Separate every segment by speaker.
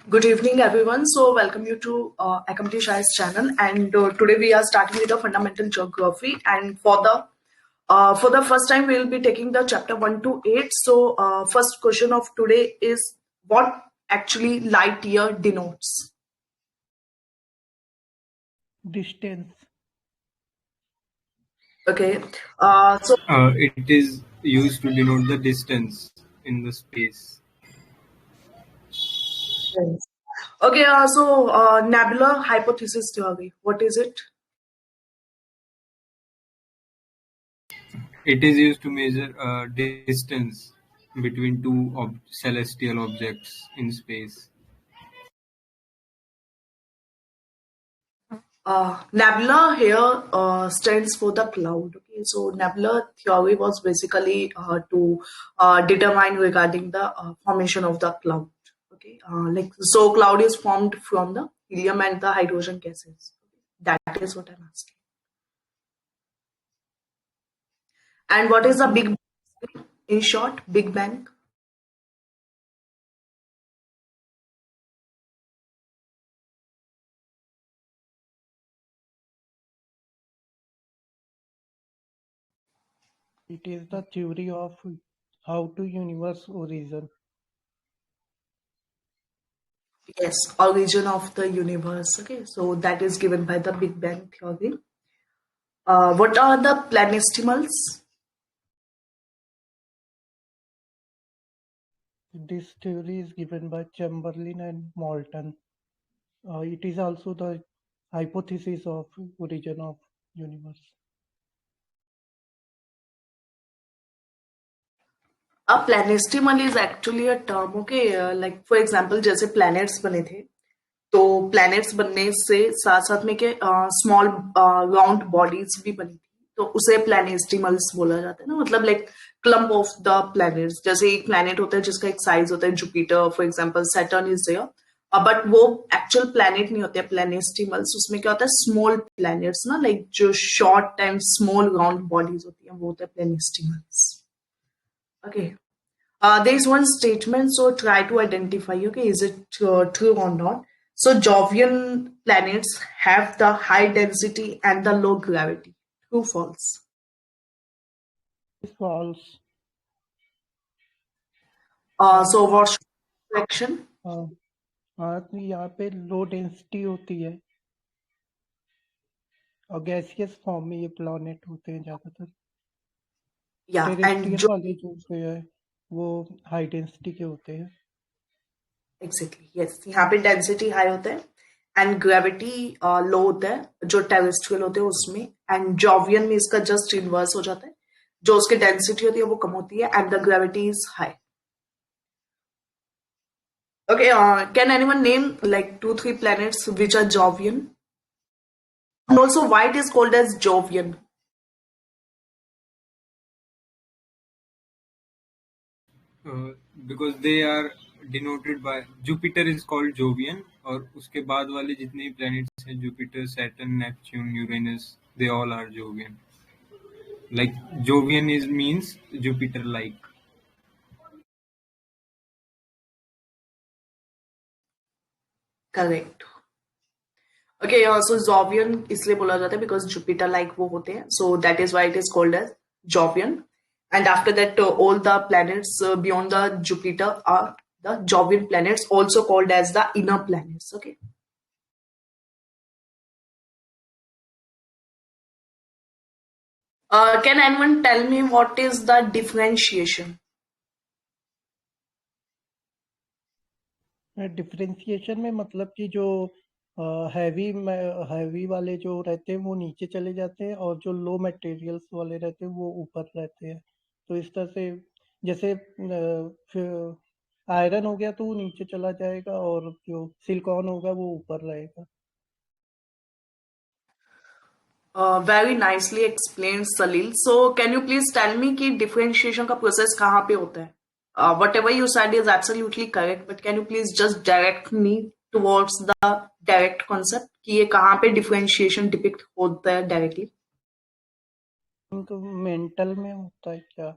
Speaker 1: Good evening, everyone. So, welcome you to Accomplish Eyes channel. And today we are starting with the fundamental geography. And for the first time, we will be taking the chapter 1 to 8. So, first question of today is what actually light year denotes?
Speaker 2: Distance.
Speaker 1: Okay.
Speaker 3: It is used to denote the distance in the space.
Speaker 1: Okay. Nebular hypothesis theory. What is it?
Speaker 3: It is used to measure distance between two celestial objects in space.
Speaker 1: Nebula here stands for the cloud. Okay, so nebula theory was basically to determine regarding the formation of the cloud. Okay, cloud is formed from the helium and the hydrogen gases. That is what I'm asking. And what is the Big Bang? In short, Big Bang?
Speaker 2: It is the theory of how to universe origin.
Speaker 1: Yes, origin of the universe. Okay, so that is given by the Big Bang theory. What are the planetismals?
Speaker 2: This theory is given by Chamberlain and Moulton. It is also the hypothesis of origin of universe.
Speaker 1: A planestimal is actually a term, okay? Like for example, जैसे planets बने थे, तो planets बनने से साथ साथ में के small round bodies भी बनी थी, तो उसे planestimals बोला जाता है ना, मतलब like clump of the planets. जैसे एक planet होता है जिसका एक size होता है Jupiter, for example, Saturn is there, but वो actual planet नहीं होते हैं planestimals. उसमें क्या होता है small planets ना, like जो short and small round bodies होती हैं वो होता है planestimals. Okay. There is one statement, so try to identify, okay, is it true or not? So Jovian planets have the high density and the low gravity. True, false?
Speaker 2: It is false.
Speaker 1: So what's correction?
Speaker 2: तो यहाँ पे low density होती है और gaseous form में ये planet होते हैं ज्यादातर.
Speaker 1: Yeah, and
Speaker 2: टेरेस्ट्रियल वाले जो होते हैं वो हाई डेंसिटी के होते हैं.
Speaker 1: exactly, yes. यहाँ पे डेंसिटी हाई होता है एंड ग्रेविटी लो होता है जो टेरेस्ट्रियल होते हैं उसमें, एंड जॉवियन में इसका जस्ट इनवर्स हो जाता है, जो उसकी डेंसिटी होती है वो कम होती है and the gravity is high. Okay, can anyone name like 2 3 planets which are Jovian? And also, why it is called as Jovian?
Speaker 3: Because they are denoted by Jupiter is called Jovian, और उसके बाद वाले जितने भी planets हैं Jupiter, Saturn, Neptune, Uranus, they all are Jovian. Like Jovian means Jupiter-like.
Speaker 1: Correct. Okay, so Jovian इसलिए बोला जाता है because Jupiter like वो होते हैं, so that is why it is called as Jovian. And after that, all the planets beyond the Jupiter are the Jovian planets, also called as the inner planets. Okay. Can anyone tell me what is the differentiation?
Speaker 2: Differentiation में मतलब कि जो heavy वाले जो रहते हैं वो नीचे चले जाते हैं और जो लो मटेरियल्स वाले रहते हैं वो ऊपर रहते हैं. तो इस तरह से जैसे आयरन हो गया तो वो नीचे चला जाएगा और जो सिलिकॉन होगा वो ऊपर रहेगा.
Speaker 1: Very nicely explained, Salil. So, can you please tell me कि differentiation का process कहाँ पे होता है? Whatever you said is absolutely correct, but can you please just direct me towards the direct concept कि ये कहाँ पे differentiation depict होता है directly?
Speaker 2: तो मेंटल में होता है क्या?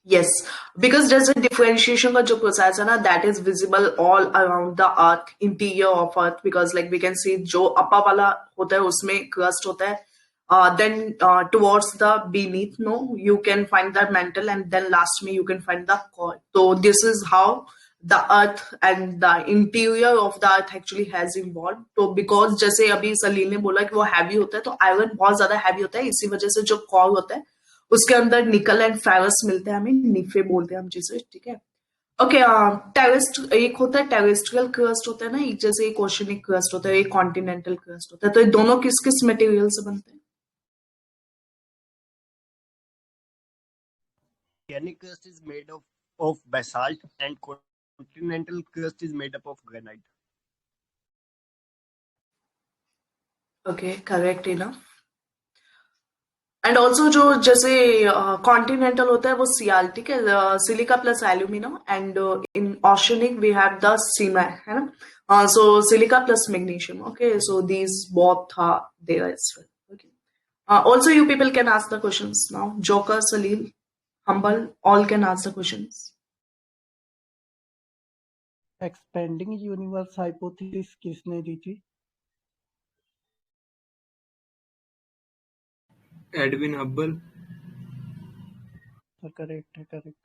Speaker 1: Yes, because there's a differentiation का जो process है ना, that is visible all around the earth, interior of earth, because like we can see जो upper वाला होता है उसमें crust होता है, then towards the beneath, no, you can find the mantle, and then last में you can find the core. So this is how the earth and the interior of the earth actually has evolved. तो because जैसे अभी सलील ने बोला कि वो heavy होता है, तो आयरन बहुत ज्यादा हैवी होता है, इसी वजह से जो कॉर होता है उसके अंदर निकल एंड फेरस मिलते हैं, हमें निफे बोलते हैं हम जिसे, ठीक है। ओके, टेरेस्ट एक होता है, टेरेस्ट्रियल क्रस्ट होता है ना, एक जैसे एक ओशनिक क्रस्ट होता है, एक कॉन्टिनेंटल क्रस्ट होता है, तो ये दोनों किस किस मटेरियल से बनते हैं?
Speaker 4: Oceanic crust is made of basalt and continental crust is made up of granite.
Speaker 1: Okay, correct enough. And also जो जैसे कॉन्टिनेंटल होता है वो सियाल, ठीक है, silica plus alumina, and in oceanic we have the sima, है ना, so silica plus magnesium, okay, so these both are there as well, okay. Also you people can ask the questions now. Joker, Salil, Humble, all can ask the questions.
Speaker 2: Expanding universe hypothesis किसने दी थी?
Speaker 3: Edwin Hubble.
Speaker 2: Correct है, correct.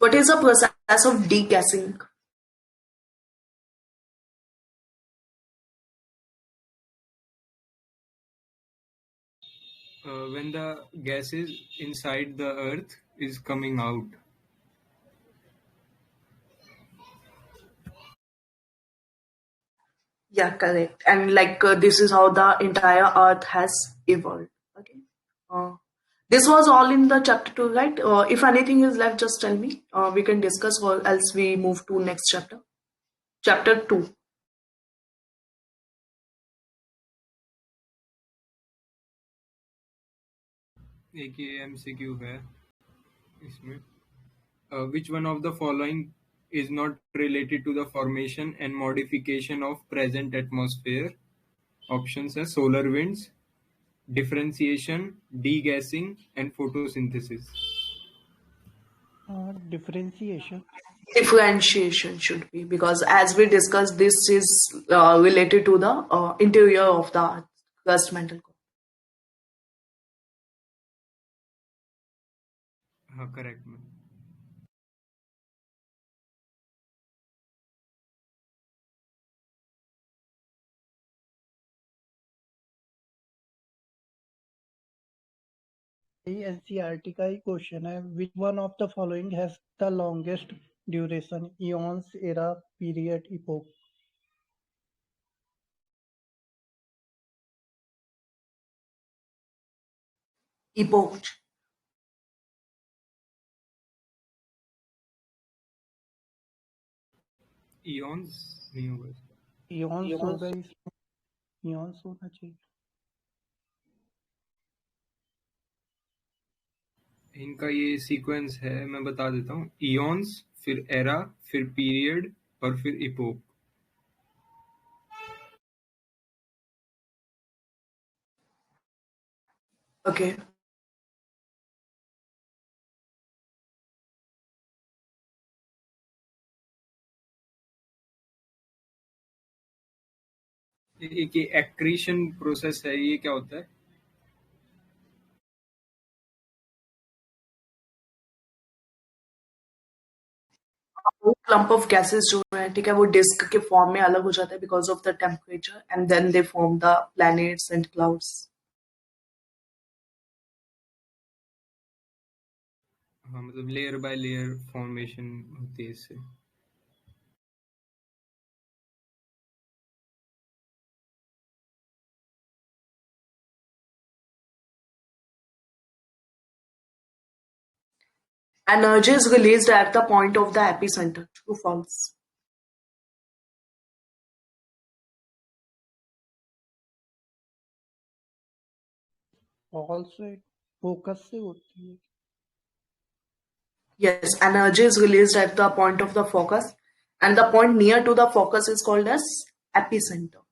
Speaker 1: What is the process of degassing?
Speaker 3: When the gases inside the earth is coming out.
Speaker 1: Yeah, correct. And like this is how the entire earth has evolved. Okay. This was all in the chapter 2, right? If anything is left, just tell me. We can discuss, or else we move to next chapter. Chapter 2.
Speaker 3: एक ये MCQ है इसमें. Which one of the following is not related to the formation and modification of present atmosphere? Options are solar winds, differentiation, degassing, and photosynthesis.
Speaker 2: Differentiation.
Speaker 1: Differentiation should be, because as we discussed, this is related to the interior of the earth, crust mantle core.
Speaker 3: हाँ, correct man.
Speaker 2: NCERT का ही question है, which one of the following has the longest duration? Eons, era, period, epoch?
Speaker 1: Epoch.
Speaker 3: Eons नहीं होगा इसका.
Speaker 2: इयॉन्स होगा, इसमें इयॉन्स होना चाहिए.
Speaker 3: इनका ये सीक्वेंस है, मैं बता देता हूँ. इयॉन्स, फिर एरा, फिर पीरियड और फिर इपोक.
Speaker 1: Okay.
Speaker 3: एक ये एक्रीशन प्रोसेस है, ये क्या होता है?
Speaker 1: वो clump of gases जो है, ठीक है, वो डिस्क के फॉर्म में अलग हो जाता है because of the temperature, and then they form the planets and clouds.
Speaker 3: हाँ, मतलब लेयर बाय लेयर फॉर्मेशन होती है इससे.
Speaker 1: Energy is released at the point of the epicenter. True, false?
Speaker 2: False है, फोकस से होती है.
Speaker 1: Yes, energy is released at the point of the focus, And the point near to the focus is called as epicenter.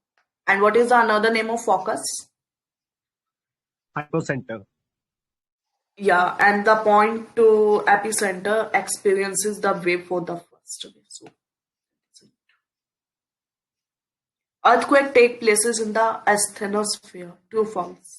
Speaker 1: And what is the another name of focus?
Speaker 4: Hypocenter.
Speaker 1: Yeah, and the point to epicenter experiences the wave for the first wave. So, earthquake take places in the asthenosphere. True, false?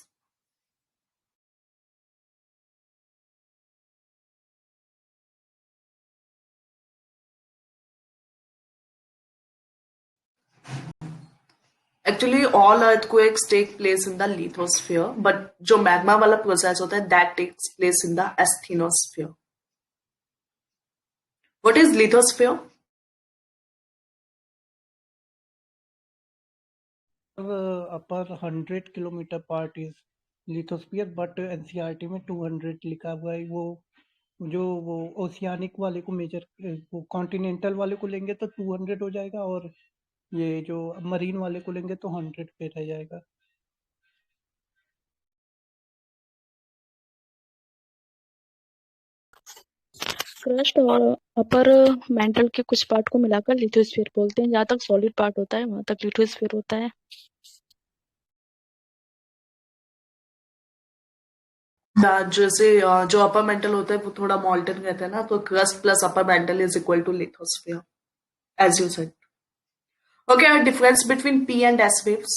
Speaker 1: Actually, all earthquakes take place in the lithosphere, but जो magma वाला process होता है, that takes place in the asthenosphere. What is lithosphere?
Speaker 2: upper 100 kilometer part is lithosphere, but NCERT में 200 लिखा हुआ है। वो जो वो ओशियानिक वाले को मेजर, वो कॉन्टिनेंटल वाले को लेंगे तो 200 हो जाएगा, और ये जो मरीन वाले को लेंगे तो 100 पे रह जाएगा।
Speaker 5: क्रस्ट और अपर मेंटल के कुछ पार्ट को मिलाकर लिथोस्फीयर बोलते हैं। जहाँ तक सॉलिड पार्ट होता है वहां तक लिथोस्फीयर होता है।
Speaker 1: जैसे जो अपर मेंटल होता है वो थोड़ा मॉल्टन रहता है ना, तो crust plus upper mantle is equal to lithosphere, as you said. Okay, a difference between P and S waves.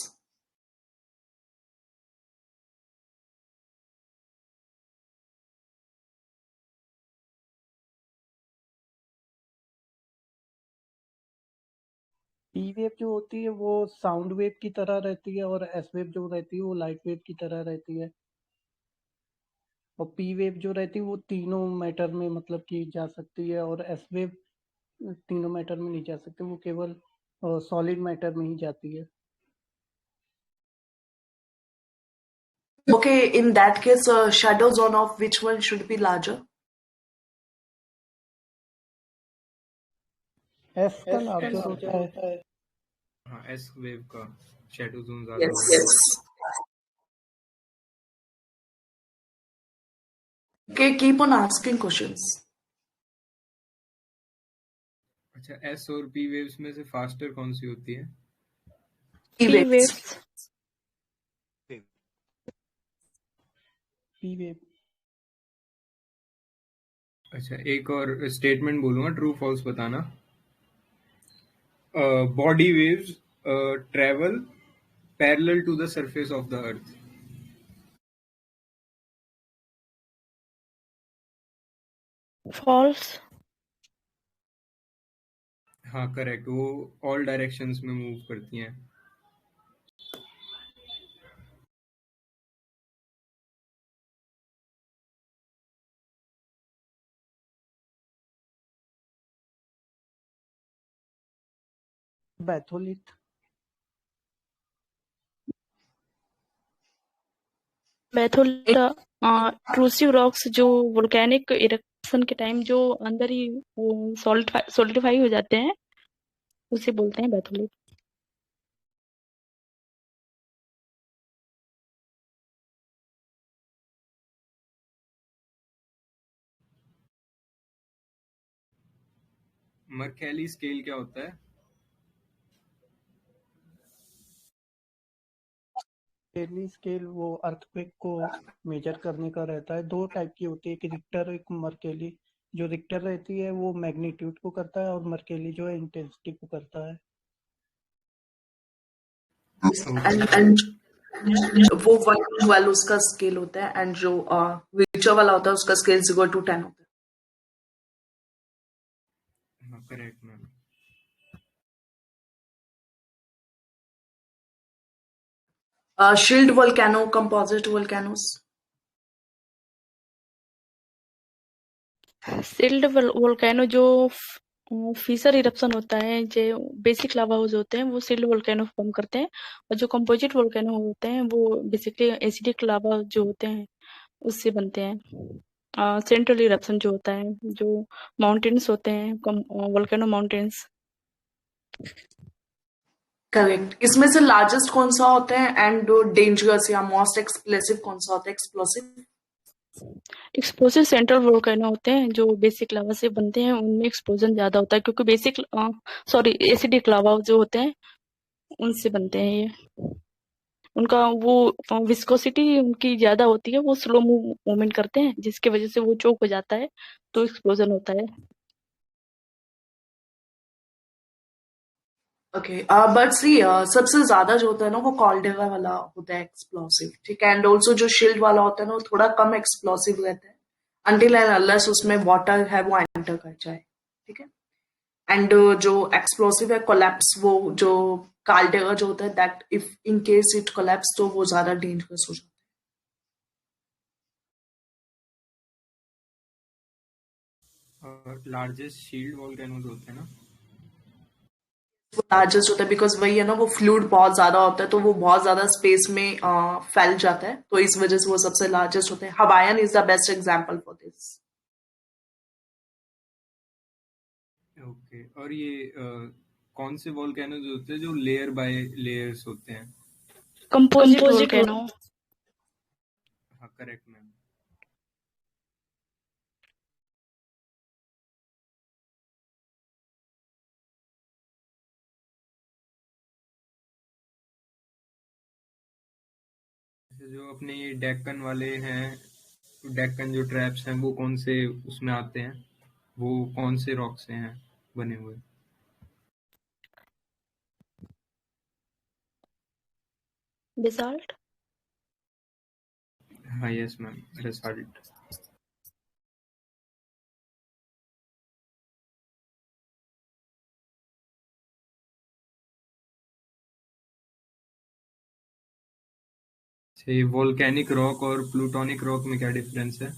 Speaker 2: P wave जो होती है वो साउंड वेव की तरह रहती है, और एस वेव जो रहती है वो लाइट वेव की तरह रहती है। और पी वेव जो रहती है वो तीनों मैटर में मतलब की जा सकती है, और एस वेव तीनों मैटर में नहीं जा सकती, वो केवल सॉलिड मैटर में ही जाती है।
Speaker 1: Okay, in that case, shadow zone of which one should be larger?
Speaker 2: S का लार्जर होता है।
Speaker 3: हाँ, एस वेव का शेडो जोन ज्यादा
Speaker 1: Yes,
Speaker 3: होगा।
Speaker 1: yes. Okay, keep on asking questions.
Speaker 3: अच्छा, एस और पी वेव्स में से फास्टर कौन सी होती है?
Speaker 1: P
Speaker 5: P
Speaker 1: waves.
Speaker 5: Waves.
Speaker 2: P wave.
Speaker 3: अच्छा, एक और स्टेटमेंट बोलूंगा, ट्रू फॉल्स बताना। Body waves travel parallel to the surface of the earth.
Speaker 5: False.
Speaker 3: हाँ करेक्ट, वो ऑल डायरेक्शंस में मूव करती हैं।
Speaker 2: बैथोलिथ।
Speaker 5: बैथोलिट ट्रूसिव रॉक्स जो वोल्केनिक इरेक्शन के टाइम जो अंदर ही वो सॉलिडिफाई हो जाते हैं उसे बोलते हैं बैथोलिट।
Speaker 3: मर्कैली स्केल क्या होता है?
Speaker 2: मर्कैली स्केल वो अर्थक्वेक को मेजर करने का रहता है। दो टाइप की होती है, एक रिक्टर एक मर्कैली। जो रिक्टर रहती है वो मैग्नीट्यूड को करता है, और मर्कैली जो है इंटेंसिटी को करता है।
Speaker 1: And वो 1 to 12 उसका स्केल होता है, एंड जो रिचर वाला होता है उसका स्केल 0 to 10 होता है.
Speaker 3: हाँ correct ma'am.
Speaker 1: Shield volcano, composite volcanoes.
Speaker 5: Shield volcano जो फीसर इरप्शन होता है, जो बेसिक लावा हाउस होते हैं वो सिल्ड वोल्केनो फॉर्म करते हैं, और जो कंपोजिट वोल्केनो होते हैं वो बेसिकली एसिडिक लावा जो होते हैं उससे बनते हैं। सेंट्रल इरप्शन जो होता है, जो माउंटेन्स होते हैं वोल्केनो माउंटेन्स।
Speaker 1: करेक्ट. इसमें से लार्जेस्ट कौन सा होता है, एंड डेंजरस या मोस्ट एक्सप्लोसिव कौन सा होता है? एक्सप्लोसिव
Speaker 5: एक्सप्लोसिव सेंट्रल वोल्केनो होते हैं जो बेसिक लावा से बनते हैं, उनमें एक्सप्लोजन ज्यादा होता है क्योंकि एसिडिक लावा जो होते हैं उनसे बनते हैं ये। उनका वो विस्कोसिटी उनकी ज्यादा होती है, वो स्लो मूवमेंट करते हैं जिसकी वजह से वो चोक हो जाता है, तो एक्सप्लोजन होता है।
Speaker 1: ओके, बट सी सबसे ज्यादा जो होता है ना वो कॉल्डेरा वाला होता है एक्सप्लोसिव, ठीक है। एंड ऑल्सो जो शील्ड वाला होता है ना वो थोड़ा कम एक्सप्लोसिव रहता है अनटिल एंड अनलेस उसमें वाटर है वो एंटर कर जाए, ठीक है। एंड जो एक्सप्लोसिव है कोलैप्स, वो जो कार्डेरा जो होता है that if in case it collapse तो वो ज्यादा डेंजरस हो जाता
Speaker 3: और लार्जेस्ट शील्ड वोल्केनोज होते हैं ना।
Speaker 1: है। वो लार्जेस्ट होता है बिकॉज वही है ना, वो फ्लूइड बहुत ज्यादा होता है तो वो बहुत ज्यादा स्पेस में फैल जाता है, तो इस वजह से वो सबसे लार्जेस्ट होते हैं। Hawaiian is the best example for this.
Speaker 3: Okay, और ये कौन से वोल्केनोज होते हैं जो लेयर बाय लेयर्स होते हैं?
Speaker 5: Composite volcano.
Speaker 3: हाँ, करेक्ट मैम। जो अपने ये डेक्कन वाले हैं, डेक्कन जो ट्रैप्स हैं वो कौन से उसमें आते हैं? वो कौन से रॉक से हैं बने हुए?
Speaker 5: बेसाल्ट।
Speaker 3: हाँ, यस मैम, बेसाल्ट। ये वोल्केनिक रॉक और प्लूटोनिक रॉक में क्या डिफरेंस है?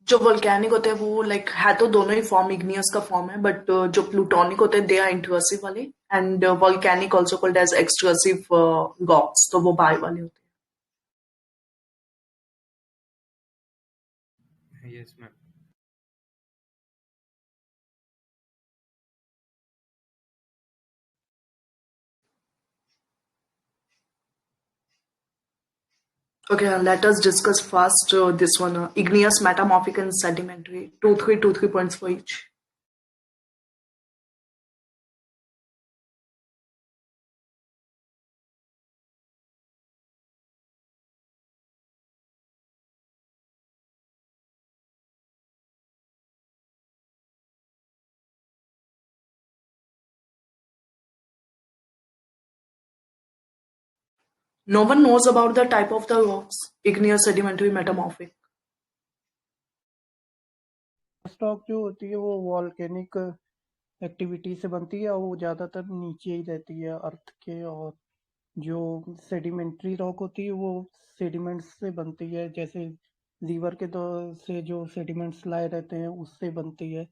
Speaker 1: जो वोल्केनिक होते हैं वो लाइक है तो दोनों ही फॉर्म इग्नियस का फॉर्म है, बट जो प्लूटोनिक होते हैं दे आर इंट्रूसिव वाले, and volcanic also called as extrusive गॉड्स, तो वो बाय वाले होते
Speaker 3: यस मैम।
Speaker 1: हैं। Okay, let us discuss first this one, igneous, metamorphic and sedimentary. 2 3 points for each. No one knows about the type of the rocks, igneous, sedimentary, metamorphic.
Speaker 2: Stock जो होती है वो वॉल्केनिक एक्टिविटी से बनती है और वो ज़्यादातर नीचे ही रहती है अर्थ के। और जो सेडिमेंट्री रॉक होती है वो सेडिमेंट्स से बनती है, जैसे रिवर के दौर से जो सेडिमेंट्स लाए रहते हैं उससे बनती है।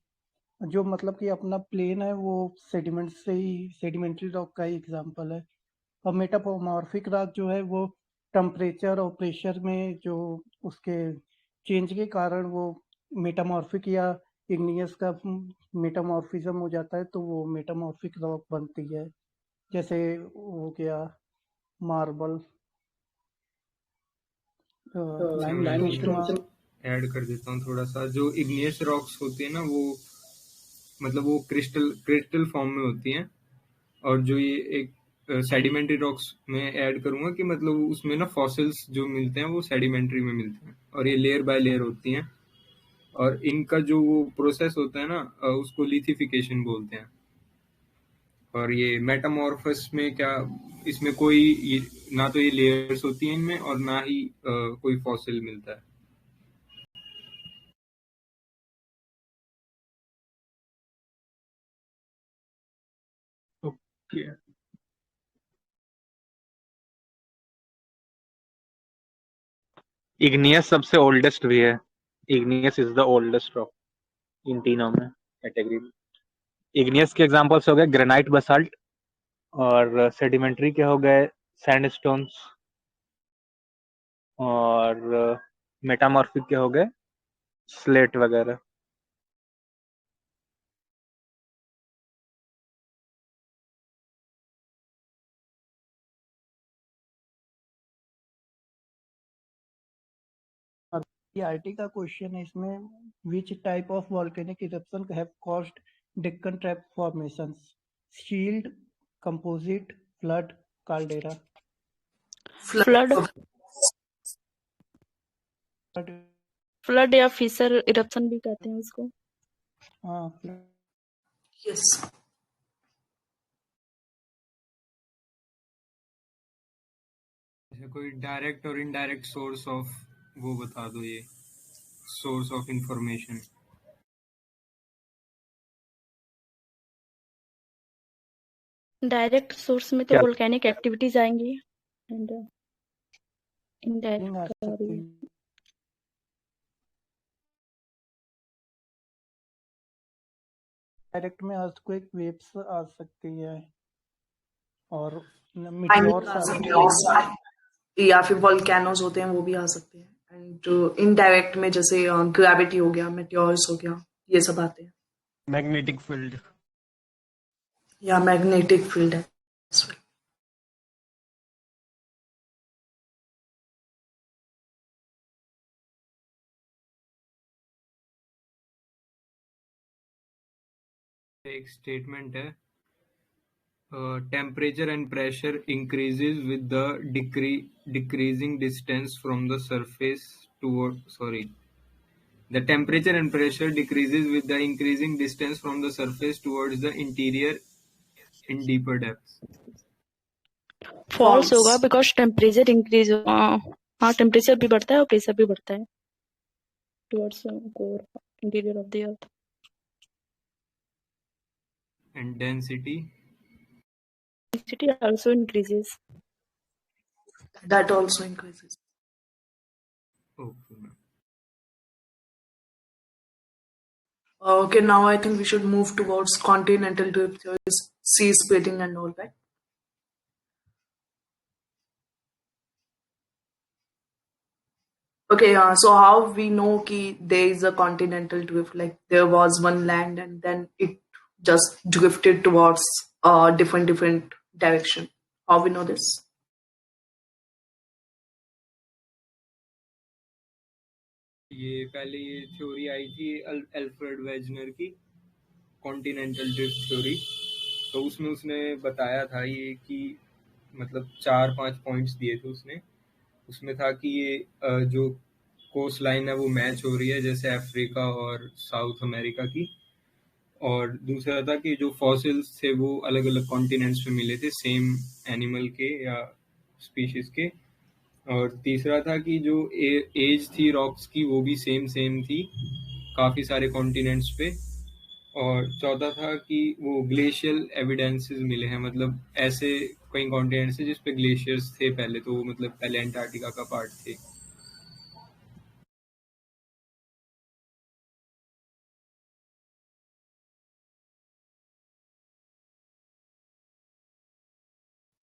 Speaker 2: जो मतलब कि अपना प्लेन है वो सेडिमेंट से ही, सेडिमेंट्री रॉक का ही एग्जांपल है। और मेटामॉर्फिक रॉक जो है वो टेम्परेचर और प्रेशर में जो उसके चेंज के कारण वो मेटामॉर्फिक या इग्नियस का मेटामॉर्फिज्म हो जाता है, तो वो मेटामॉर्फिक रॉक बनती है। जैसे हो गया मार्बल,
Speaker 3: अच्छा, मैं
Speaker 2: लाइमस्टोन।
Speaker 3: इसमें ऐड कर देता हूँ थोड़ा सा। जो इग्नियस रॉक्स होती है ना, वो मतलब वो क्रिस्टल क्रिस्टल फॉर्म में होती हैं। और जो ये एक सेडिमेंट्री रॉक्स में ऐड करूंगा कि मतलब उसमें ना फॉसिल्स जो मिलते हैं वो सेडिमेंट्री में मिलते हैं, और ये लेयर बाय लेयर होती हैं। और इनका जो वो प्रोसेस होता है ना, उसको लिथिफिकेशन बोलते हैं। और ये मेटामॉर्फस में क्या, इसमें ना तो ये लेयर्स होती हैं इनमें, और ना ही कोई फॉसिल मिलता है।
Speaker 6: ओके। इग्नियस सबसे ओल्डेस्ट भी है। Igneous is the oldest rock इन तीनों में कैटेगरी में। इग्नियस के एग्जांपल्स हो गए ग्रेनाइट, बसाल्ट। और सेडिमेंट्री के हो गए सैंडस्टोन्स। और मेटामॉर्फिक के हो गए स्लेट वगैरह।
Speaker 2: CRT का क्वेश्चन है इसमें, which type of volcanic eruption have caused Deccan trap formations? Shield, composite, flood, caldera?
Speaker 5: Flood
Speaker 2: flood.
Speaker 5: Flood या फिशर इरप्शन भी कहते हैं उसको।
Speaker 2: हाँ, फ्लड।
Speaker 1: यस।
Speaker 3: जैसे कोई डायरेक्ट और इनडायरेक्ट सोर्स ऑफ वो बता दो, ये source of information.
Speaker 5: Direct source में तो
Speaker 6: क्या
Speaker 5: वोल्केनिक एक्टिविटीज आएंगी एंड
Speaker 2: आ
Speaker 5: इनडायरेक्ट
Speaker 2: सकती है। डायरेक्ट में अर्थक्वेक वेव्स आ सकती है और मीटियोर्स
Speaker 1: आ
Speaker 2: आ
Speaker 1: सकते
Speaker 2: सकते हैं।
Speaker 1: हैं, या फिर वॉल्केनोज होते हैं वो भी आ सकते हैं। एंड इनडायरेक्ट में जैसे ग्रेविटी हो गया, मेटियोर्स हो गया, ये सब आते हैं,
Speaker 4: मैग्नेटिक फील्ड।
Speaker 1: या मैग्नेटिक फील्ड है as well.
Speaker 3: एक स्टेटमेंट है, temperature and pressure increases with the decreasing distance from the surface toward the temperature and pressure decreases with the increasing distance from the surface towards the interior in deeper depths.
Speaker 5: False होगा
Speaker 1: False.
Speaker 5: Because temperature increase हाँ temperature भी बढ़ता है और pressure भी बढ़ता है towards core interior of the earth.
Speaker 3: And density
Speaker 5: density also increases.
Speaker 1: That also increases.
Speaker 3: okay ma'am.
Speaker 1: Okay, now I think we should move towards continental drift theories, sea splitting and all that. Okay, so how we know ki there is a continental drift, like there was one land and then it just drifted towards different direction. How we know this?
Speaker 3: ये पहले ये theory आई थी Alfred Wegener की, continental drift theory. तो उसमें उसने बताया था ये कि मतलब 4-5 पॉइंट्स दिए थे उसने। उसमें था कि ये जो कोस्ट लाइन है वो मैच हो रही है जैसे अफ्रीका और साउथ अमेरिका की, और दूसरा था कि जो फॉसिल्स थे वो अलग अलग कॉन्टिनेंट्स पे मिले थे सेम एनिमल के या स्पीशीज के, और तीसरा था कि जो एज थी रॉक्स की वो भी सेम थी काफ़ी सारे कॉन्टिनेंट्स पे, और चौथा था कि वो ग्लेशियल एविडेंसेस मिले हैं, मतलब ऐसे कई कॉन्टिनेंट्स थे जिस पे ग्लेशियर्स थे पहले, तो वो मतलब पहले अंटार्कटिका का पार्ट थे।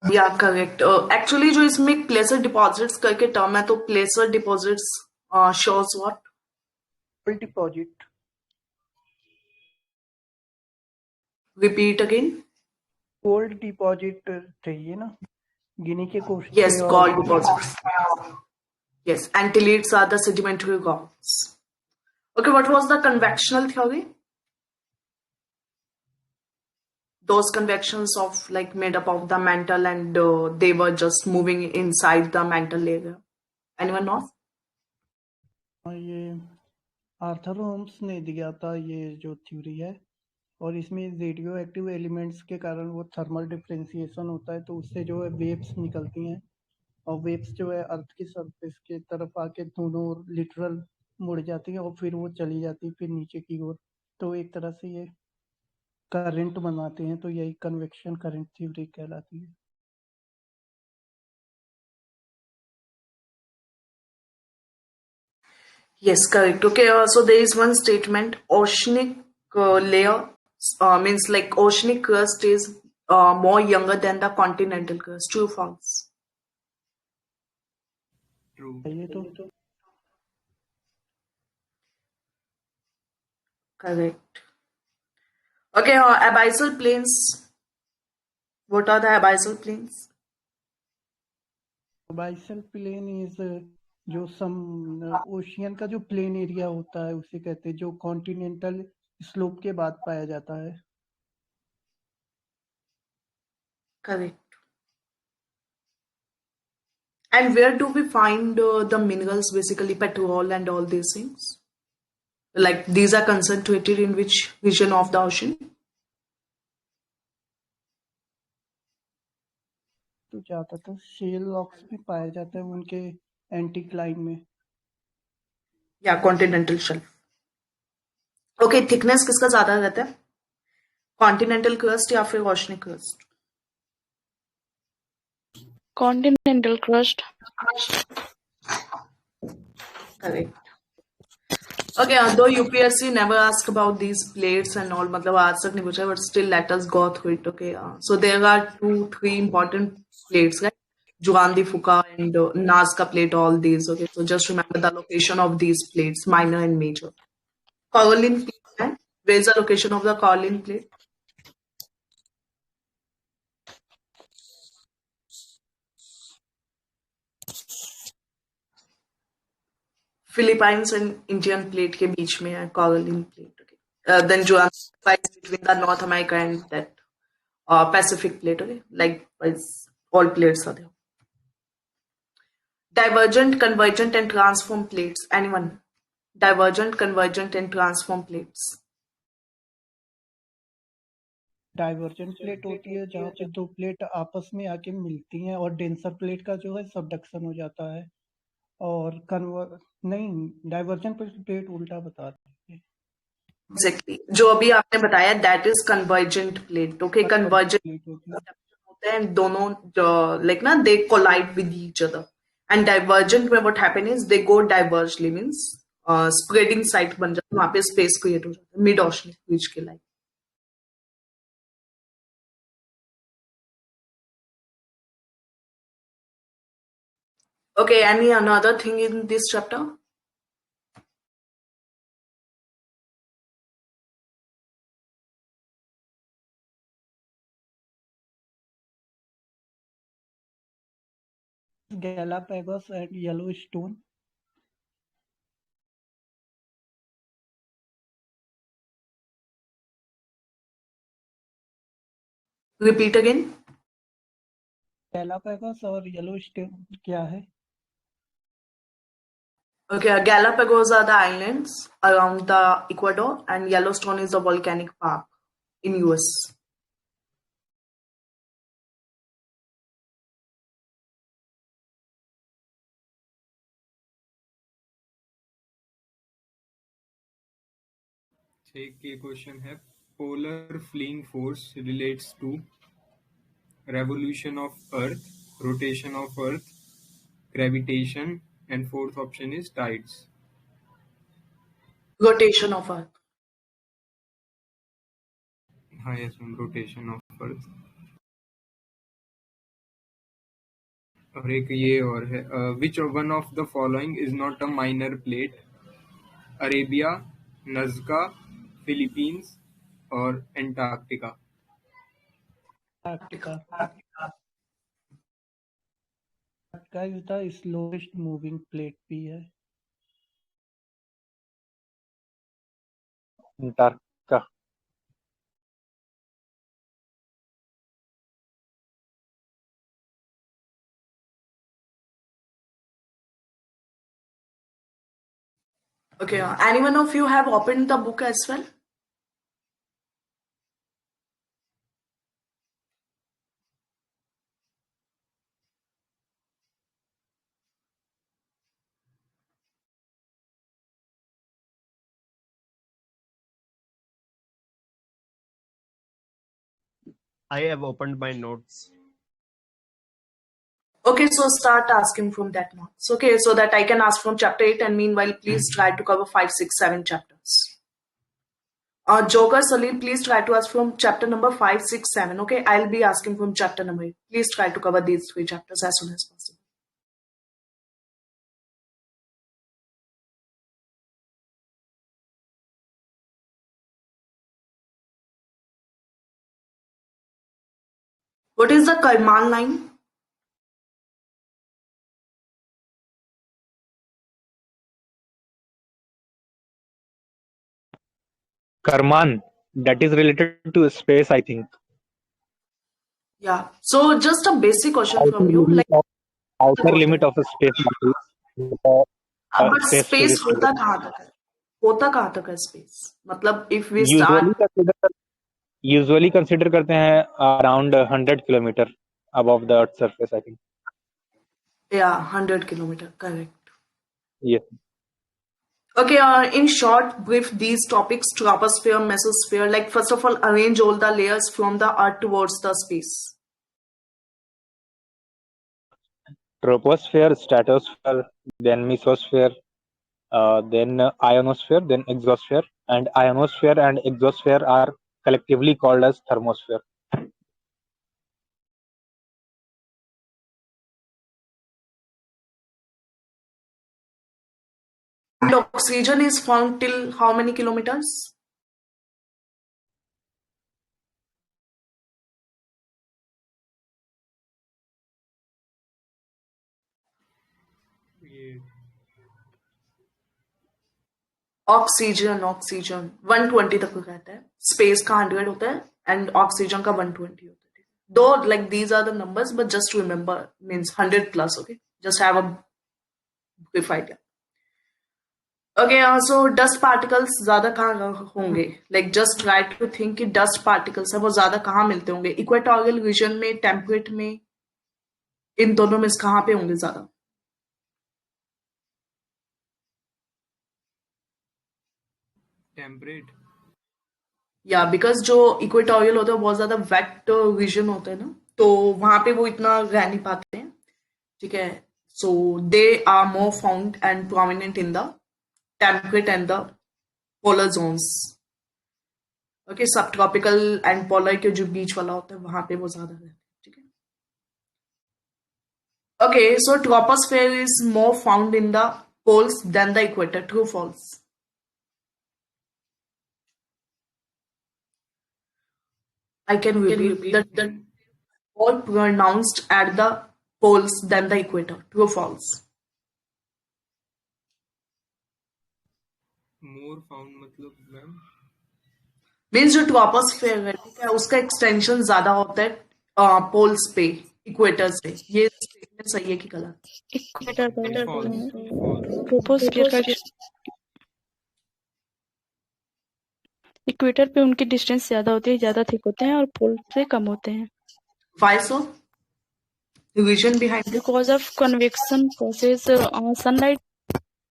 Speaker 1: या करेक्ट। एक्चुअली जो इसमें प्लेसर डिपॉजिट्स करके टर्म है, तो placer deposits shows what?
Speaker 2: Gold deposit.
Speaker 1: Repeat again.
Speaker 2: Gold deposit थे ये ना, गिनी के कोस्ट
Speaker 1: Yes,
Speaker 2: पे और
Speaker 1: gold deposits. Yes, antellids are the sedimentary rocks. Okay, what was the convectional theory? Those convections of like made up of the mantle and they were just moving inside the mantle layer. Anyone know?
Speaker 2: ये Arthur Holmes ने दिया था ये जो theory है, और इसमें radio active elements के कारण वो थर्मल डिफरेंशिएशन होता है, तो उससे जो है वेव्स निकलती हैं, और वेव्स जो है अर्थ की सरफेस के तरफ आके दोनों लिटरल मुड़ जाती हैं और फिर वो चली जाती है फिर नीचे की ओर, तो एक तरह से ये करंट बनाते हैं, तो यही कन्वेक्शन करंट थ्योरी कहलाती है।
Speaker 1: Yes, correct. Okay, so there is one statement: oceanic layer means like oceanic crust is more younger than the continental crust. True, false?
Speaker 3: True.
Speaker 2: ये तो
Speaker 1: Correct. Okay, abyssal plains. What are the abyssal plains?
Speaker 2: abyssal plain is जो ocean का जो plain area होता है उसे कहते हैं, जो कॉन्टिनेंटल स्लोप के बाद पाया जाता है।
Speaker 1: Correct. And where do we find the minerals, basically petrol and all these things? Like these are concentrated in which region of the ocean?
Speaker 2: तो ज्यादातर शेल रॉक्स में पाया जाता है, उनके एंटीक्लाइन में।
Speaker 1: Yeah, continental shelf. Okay, thickness किसका ज्यादा रहता है? Continental crust या फिर oceanic crust?
Speaker 5: Continental crust.
Speaker 1: Correct. Okay, though UPSC never asked about these plates and all, मतलब आज तक नहीं पूछा, but still let us go through it. Okay, so there are 3 important plates, right? Juan de Fuca and Nazca plate, all these. Okay, so just remember the location of these plates, minor and major. Caroline plate, right? Where's the location of the Caroline plate? Philippines and Indian plate के बीच में है Caroline plate. Okay. Then Juan lies between the North America and that Pacific plate. Okay, likewise all plates are there. Divergent, convergent, and transform plates. Anyone? Divergent, convergent, and transform plates.
Speaker 2: Divergent plate होती है जहाँ पे दो plate आपस में आके मिलती हैं, और डेंसर प्लेट का जो है सबडक्शन हो जाता है। और नहीं, डाइवर्जेंट प्लेट उल्टा बता रही है।
Speaker 1: Exactly. जो अभी आपने बताया that is convergent plate. Okay, convergent
Speaker 2: plate होती है।
Speaker 1: होते हैं दोनों like ना they collide with each other. And divergent में what happen is they go divergely means spreading site बन जाता है, वहाँ पे space create हो जाता है mid oceanic ridge के like. Okay, any another thing in this chapter?
Speaker 2: Galapagos and Yellowstone.
Speaker 1: Repeat again.
Speaker 2: Galapagos और येलोस्टोन क्या है?
Speaker 1: Okay, Galapagos are the islands around the Ecuador, and Yellowstone is the volcanic park in US.
Speaker 3: एक ये question है, polar fleeing force relates to revolution of earth, rotation of earth, gravitation, and fourth option is tides.
Speaker 1: Rotation of Earth.
Speaker 3: हाँ, yes ma'am, rotation of earth. और एक ये और है, which one of the following is not a minor plate? Arabia, Nazca, Philippines और Antarctica.
Speaker 2: Antarctica is the slowest moving plate भी है।
Speaker 6: Antarctica.
Speaker 1: Okay, anyone of you have opened the book as well?
Speaker 4: I have opened my notes.
Speaker 1: Okay, so start asking from that notes. Okay, so that I can ask from chapter 8, and meanwhile, please try to cover 5, 6, 7 chapters. Joker, Salil, please try to ask from chapter number 5, 6, 7. Okay, I'll be asking from chapter number 8. Please try to cover these 3 chapters as soon as possible. What is the Karman line?
Speaker 6: Karman, that is related to space, I think.
Speaker 1: Yeah. So just a basic question
Speaker 6: Outer
Speaker 1: from you,
Speaker 6: limit
Speaker 1: like
Speaker 6: of outer
Speaker 1: होता
Speaker 6: limit
Speaker 1: है,
Speaker 6: of a space body,
Speaker 1: but
Speaker 6: space
Speaker 1: space
Speaker 6: tourist
Speaker 1: होता
Speaker 6: program.
Speaker 1: कहाँ तक है? होता कहाँ तक है स्पेस? मतलब if we
Speaker 6: Usually
Speaker 1: start
Speaker 6: consider usually consider करते हैं around 100 kilometer above the Earth's surface, I think.
Speaker 1: या 100 kilometre, correct.
Speaker 6: Yes.
Speaker 1: Okay, in short, brief these topics: troposphere, mesosphere. Like first of all, arrange all the layers from the Earth towards the space.
Speaker 6: Troposphere, stratosphere, then mesosphere, then ionosphere, then exosphere, and ionosphere and exosphere are collectively called as thermosphere.
Speaker 1: And oxygen is found till how many kilometers?
Speaker 3: ये
Speaker 1: oxygen 120 तक कहता है, space का 100 होता है and oxygen का 120 होता है. Though like these are the numbers, but just remember means 100 plus. Okay, just have a brief idea. Okay, so dust particles ज्यादा कहाँ होंगे? Like just try to think कि डस्ट पार्टिकल्स है वो ज्यादा कहाँ मिलते होंगे? इक्वेटोरियल रीजन में, टेम्परेट में, इन दोनों में कहाँ पे होंगे ज्यादा?
Speaker 3: टेम्परेट.
Speaker 1: या बिकॉज जो इक्वेटोरियल होता है वो बहुत ज्यादा वेट रीजन होता है ना, तो वहां पे वो इतना रह नहीं पाते हैं. ठीक है, so they are more found and prominent in the temperate and the polar zones. Okay, subtropical and polar के जो बीच वाला होता है वहां पे वो ज्यादा रहते हैं. ठीक है. Okay, so troposphere is more found in the poles than the equator. True false? I can repeat that the more pronounced at the poles than the equator. True or false?
Speaker 3: More found मतलब ma'am
Speaker 1: means जो troposphere है, ठीक है, उसका extension ज्यादा होता है poles पे इक्वेटर से. ये स्टेटमेंट सही है कि गलत?
Speaker 5: इक्वेटर पर
Speaker 3: फॉल्स. फॉल्स.
Speaker 5: ट्रोपोस्फियर का इक्वेटर पे उनकी डिस्टेंस ज्यादा होती है, ज्यादा थिक होते हैं, और पोल से कम होते हैं.
Speaker 1: Why so? The reason behind it?
Speaker 5: Because of convection process, sunlight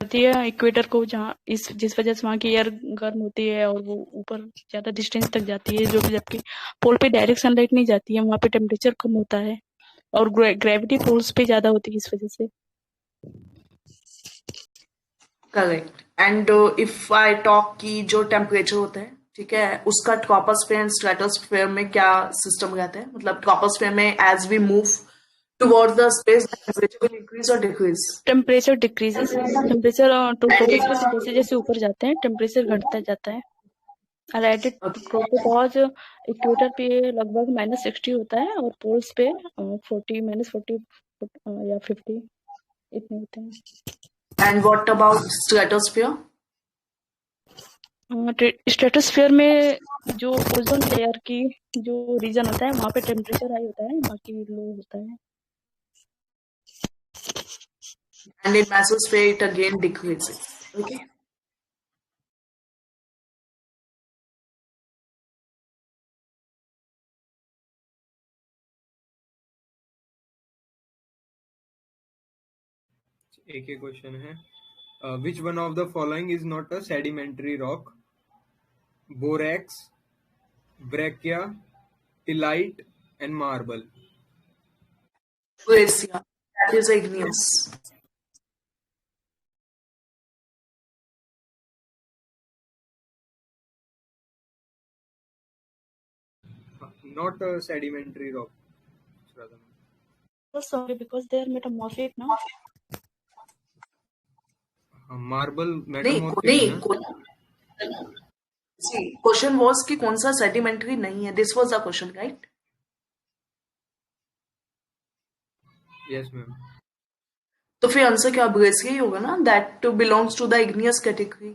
Speaker 5: आती है इक्वेटर को, जहाँ जिस वजह से वहाँ की एयर गर्म होती है और वो ऊपर ज्यादा डिस्टेंस तक जाती है, जो कि जबकि पोल पे डायरेक्ट सनलाइट नहीं जाती है, वहाँ पे टेम्परेचर कम होता है और ग्रेविटी पोल्स पे ज्यादा होती है, इस वजह से.
Speaker 1: Correct. And if I talk की जो टेम्परेचर होता है, ठीक है, उसका ट्रोपोस्फेयर एंड स्ट्रेटोस्फेयर में क्या सिस्टम रहता है? मतलब ट्रोपोस्फेयर में as we move towards the space temperature will increase और decrease?
Speaker 5: Temperature decreases. Temperature troposphere से जैसे जैसे ऊपर जाते हैं टेम्परेचर घटता जाता है. रेडिट ट्रोपोपॉज इक्वेटर पे लगभग -60 होता है और पोल्स पे 40 या 50 इतने होते हैं.
Speaker 1: And what about stratosphere?
Speaker 5: Stratosphere में जो ओजोन लेयर की जो रीजन होता है वहाँ पे टेम्परेचर हाई होता है, बाकी लो होता है.
Speaker 1: And in mesosphere it again decreases. Okay.
Speaker 3: एक ही क्वेश्चन है. Which one of the following is not a sedimentary rock? Borax, breccia, illite, and marble.
Speaker 1: Glacier. That is igneous.
Speaker 3: Not a sedimentary rock. Radha ma'am.
Speaker 5: Sorry, because they are metamorphic now.
Speaker 3: Marble
Speaker 1: नहीं
Speaker 3: metamorphic है ना?
Speaker 1: see, question was कि कौन सा sedimentary नहीं है. This was the question, right?
Speaker 3: Yes ma'am.
Speaker 1: तो फिर आंसर क्या ब्रेसियर ही होगा ना? That belongs to the igneous category.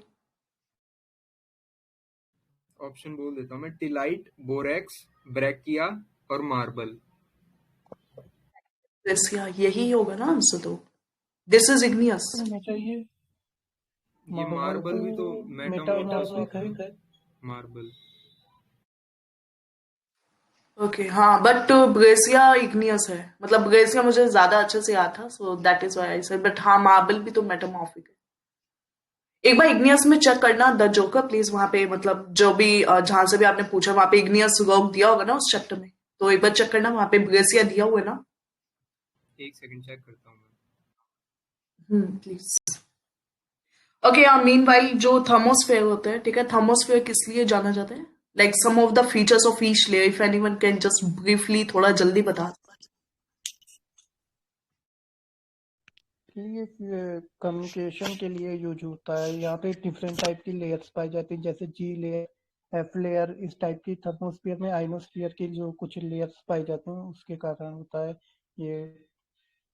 Speaker 3: Option बोल देता हूँ मैं, टिलाइट, बोरेक्स, ब्रैकिया और मार्बल।
Speaker 1: ब्रेसिया, यही होगा ना आंसर तो। This is igneous.
Speaker 2: होना चाहिए।
Speaker 3: ये मार्बल भी तो
Speaker 2: मेटामॉर्फिक है।
Speaker 3: मार्बल।
Speaker 1: ओके हाँ, बट ब्रेसिया इग्नियस है, मतलब ब्रेसिया मुझे ज्यादा अच्छे से याद था, सो that is why I said, but हाँ मार्बल भी तो मेटामॉर्फिक है। एक बार इग्नियस में चेक करना द जोकर प्लीज, वहां पे मतलब जो भी जहां से भी आपने पूछा वहां पे इग्नियस रॉक दिया होगा ना उस चैप्टर में, तो एक बार चेक करना वहां पे ब्रेसिया दिया हुआ है ना।
Speaker 3: एक सेकंड चेक करता हूँ मैं।
Speaker 1: प्लीज। ओके मीनवाइल जो थर्मोस्फेयर होता है, ठीक है, थर्मोस्फेयर किस लिए जाना जाता है, like some of the features of each layer, if anyone can just briefly थोड़ा जल्दी बता।
Speaker 2: ये कम्युनिकेशन के लिए यूज होता है। यहाँ पे डिफरेंट टाइप की लेयर्स पाई जाती है, जैसे जी लेयर, एफ लेयर, इस टाइप की। थर्मोस्फीयर में आइनोस्फीयर की जो कुछ लेयर्स पाई जाते हैं उसके कारण होता है ये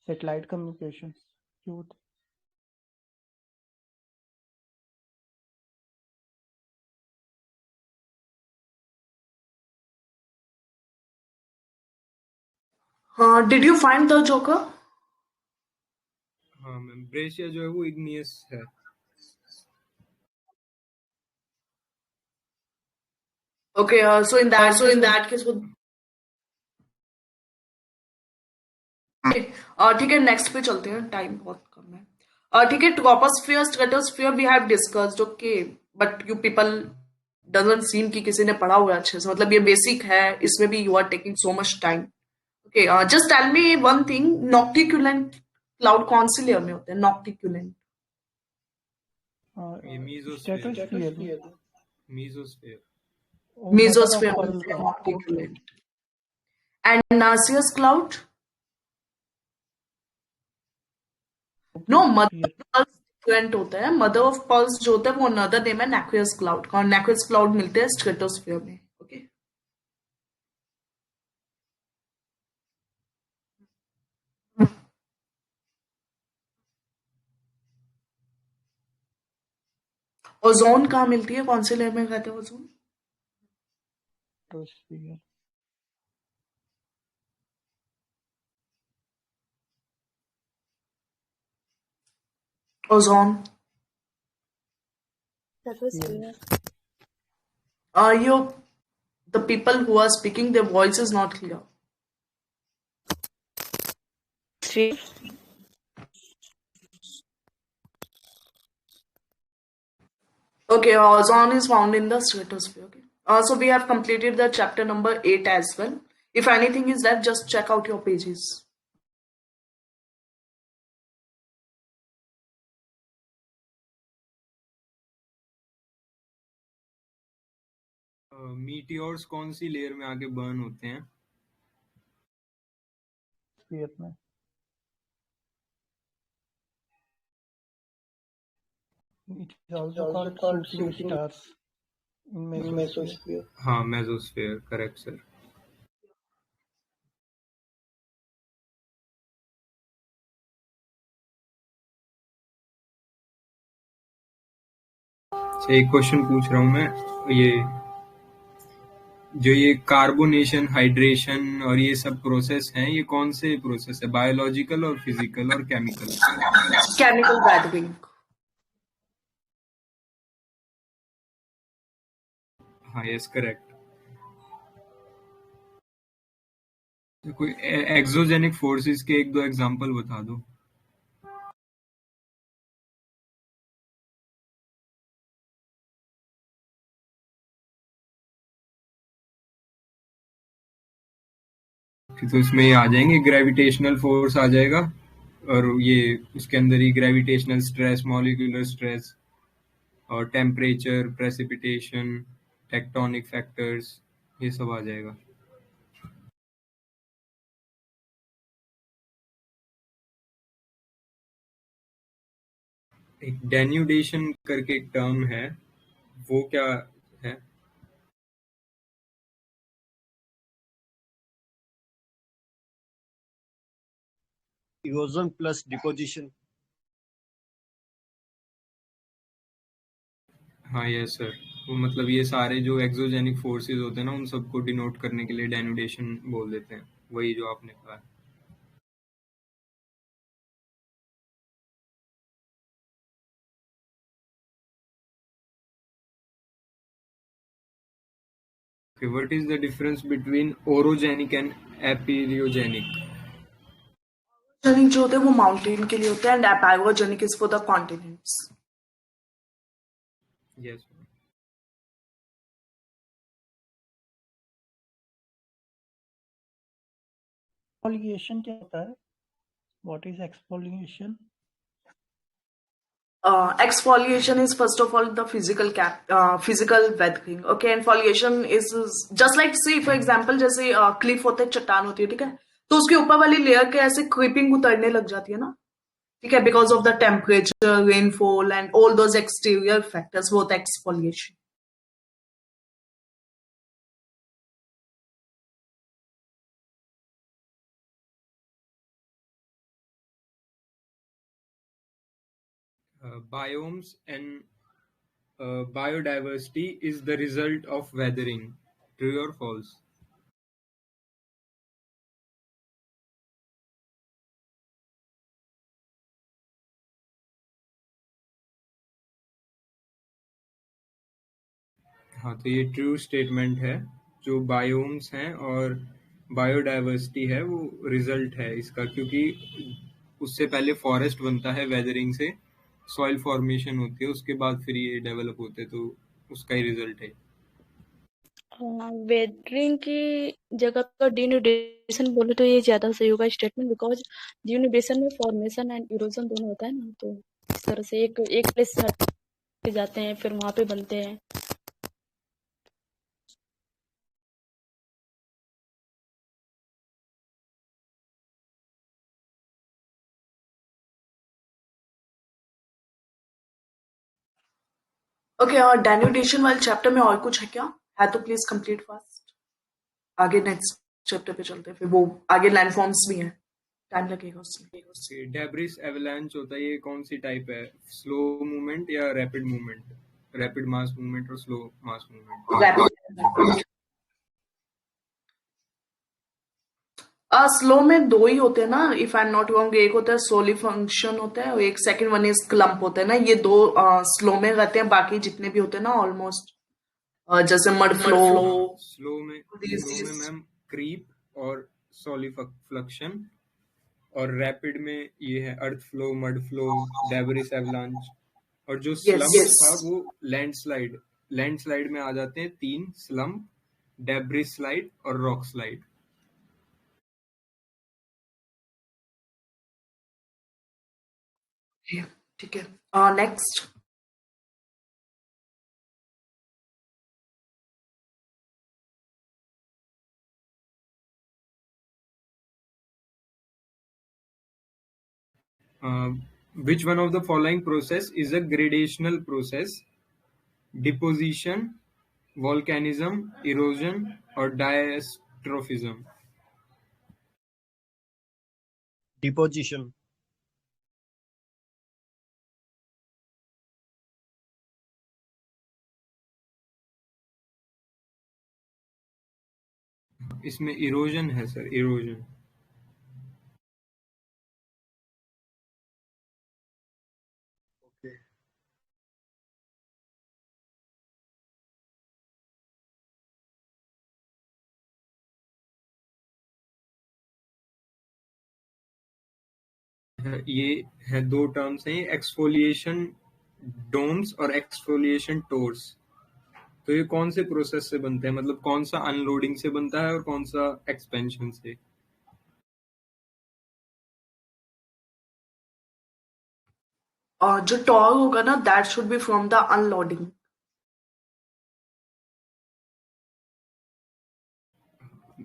Speaker 2: सेटेलाइट कम्युनिकेशन जो होते
Speaker 1: हाँ, did you find the joker?
Speaker 3: हाँ मैम, ब्रेशिया जो है वो इग्नियस है।
Speaker 1: Okay, so in that case would ठीक है, नेक्स्ट पे चलते हैं, टाइम बहुत कम है। ठीक है, troposphere, stratosphere we have discussed, okay, but you people doesn't seem कि किसी ने पढ़ा हुआ है अच्छे से, मतलब ये बेसिक है, इसमें भी you are taking so much time. Okay, just tell me one thing, noctilucent cloud कौन सी लेयर में होते हैं, नॉक्टिक्यूलेंट?
Speaker 3: ये
Speaker 2: हैं
Speaker 3: मीजोस्फेयर।
Speaker 2: Stratosphere
Speaker 3: mesosphere.
Speaker 2: और मदर ऑफ
Speaker 1: मेसोस्फेयर में
Speaker 2: पर्ल
Speaker 1: होते हैं
Speaker 2: का।
Speaker 1: Noctilucent. And nacreous cloud? No, mother of pearls different होता है, मदर ऑफ पर्ल्स जो होता है वो अनदर नेम है नैक्वियस क्लाउड का, और नैक्वियस क्लाउड मिलते हैं स्ट्रेटोस्फियर में। ओके, ओजोन कहाँ मिलती है, कौन से लेयर में कहते हैं ozone?
Speaker 2: Stratosphere
Speaker 1: ozone. You, the people who are speaking, their voice is not clear.
Speaker 5: Three.
Speaker 1: Okay, ozone is found in the stratosphere. Okay. So we have completed the chapter number 8 as well. If anything is left, just check out your pages.
Speaker 3: Meteors कौन सी layer में आगे burn होते हैं?
Speaker 2: में it is also called shooting stars in mesosphere.
Speaker 3: हाँ, mesosphere, correct sir. एक question पूछ रहा हूँ मैं, ये कार्बोनेशन, हाइड्रेशन और ये सब प्रोसेस हैं, ये कौन से प्रोसेस है? बायोलॉजिकल और फिजिकल और केमिकल?
Speaker 1: Chemical gathering.
Speaker 3: हाँ, यस करेक्ट। कोई एक्सोजेनिक फोर्सेस के एक दो एग्जांपल बता दो। तो इसमें ये आ जाएंगे, ग्रेविटेशनल फोर्स आ जाएगा, और ये उसके अंदर ही ग्रेविटेशनल स्ट्रेस, मॉलिक्यूलर स्ट्रेस और टेम्परेचर, प्रेसिपिटेशन, टेक्टोनिक फैक्टर्स, ये सब आ जाएगा। एक डेन्यूडेशन करके एक टर्म है, वो क्या है?
Speaker 4: Erosion plus deposition.
Speaker 3: हाँ यस सर। वो मतलब ये सारे जो एक्सोजेनिक फोर्सेस होते हैं ना, उन सबको डिनोट करने के लिए डेनुडेशन बोल देते हैं, वही जो आपने कहा। Okay, what is the difference between orogenic and apeirogenic?
Speaker 1: Orogenic जो होते हैं वो माउंटेन के लिए होते हैं, and epeirogenic is for the continents.
Speaker 3: Yes.
Speaker 2: Exfoliation क्या होता है? What is exfoliation?
Speaker 1: Exfoliation is first of all the physical weathering. Okay, and foliation is just like, see for example, जैसे क्लिफ होते हैं, चट्टान होती है, ठीक है, तो उसके ऊपर वाली लेयर के ऐसे क्रीपिंग उतरने लग जाती है ना, ठीक है, because of the temperature, rainfall and all those exterior factors, वो होता है exfoliation.
Speaker 3: Biomes and biodiversity is the result of weathering. True or false? हाँ, तो ये ट्रू स्टेटमेंट है. जो बायोम्स हैं और बायोडाइवर्सिटी है वो रिजल्ट है इसका, क्योंकि उससे पहले फॉरेस्ट बनता है, वेदरिंग से सॉइल फॉर्मेशन होती है, उसके बाद फिर ये डेवलप होते हैं, तो उसका ही रिजल्ट है.
Speaker 5: वेदरिंग की जगह पर डिनुडेशन बोले तो ये ज्यादा सही होगा स्टेटमेंट, बिकॉज डिनुडेशन में फॉर्मेशन एंड इरोजन दोनों होता है ना, तो इस तरह से एक प्लेस से हट के जाते हैं फिर वहां पे बनते हैं.
Speaker 1: ओके, और डेन्यूडेशन वाले चैप्टर में और कुछ है क्या? है तो प्लीज कंप्लीट फास्ट. आगे नेक्स्ट चैप्टर पे चलते हैं, फिर वो आगे लैंडफॉर्म्स भी हैं, टाइम लगेगा उसमें.
Speaker 3: डेब्रिस एवलांच होता है, ये कौन सी टाइप है? स्लो मूवमेंट या rapid movement? Rapid mass movement और slow mass movement?
Speaker 1: Rapid. Slow में दो ही होते हैं ना, if I am not wrong. एक होता है सोली फंक्शन होता है, और एक सेकंड वन इज क्लम्प होता है ना, ये दो स्लो में रहते हैं. बाकी जितने भी होते हैं ना ऑलमोस्ट, जैसे मड फ्लो,
Speaker 3: स्लो में मैम क्रीप और सॉलिफ्लक्शन, और रैपिड में ये है earth flow, mud flow, debris avalanche. और जो स्लम्प था वो लैंडस्लाइड में आ जाते हैं. 3 स्लम्प, डेब्रिस स्लाइड और रॉक स्लाइड.
Speaker 1: ठीक है. Next.
Speaker 3: Which one of the following process is a gradational process? Deposition, volcanism, erosion or diastrophism?
Speaker 4: Deposition.
Speaker 3: इसमें इरोजन है सर, इरोजन.
Speaker 4: Okay.
Speaker 3: ये है 2 टर्म्स हैं, एक्सफोलिएशन डोम्स और एक्सफोलिएशन टोर्स. तो ये कौन से प्रोसेस से बनते हैं, मतलब कौन सा अनलोडिंग से बनता है और कौन सा एक्सपेंशन से?
Speaker 1: जो टॉर होगा ना, that should be from the unloading.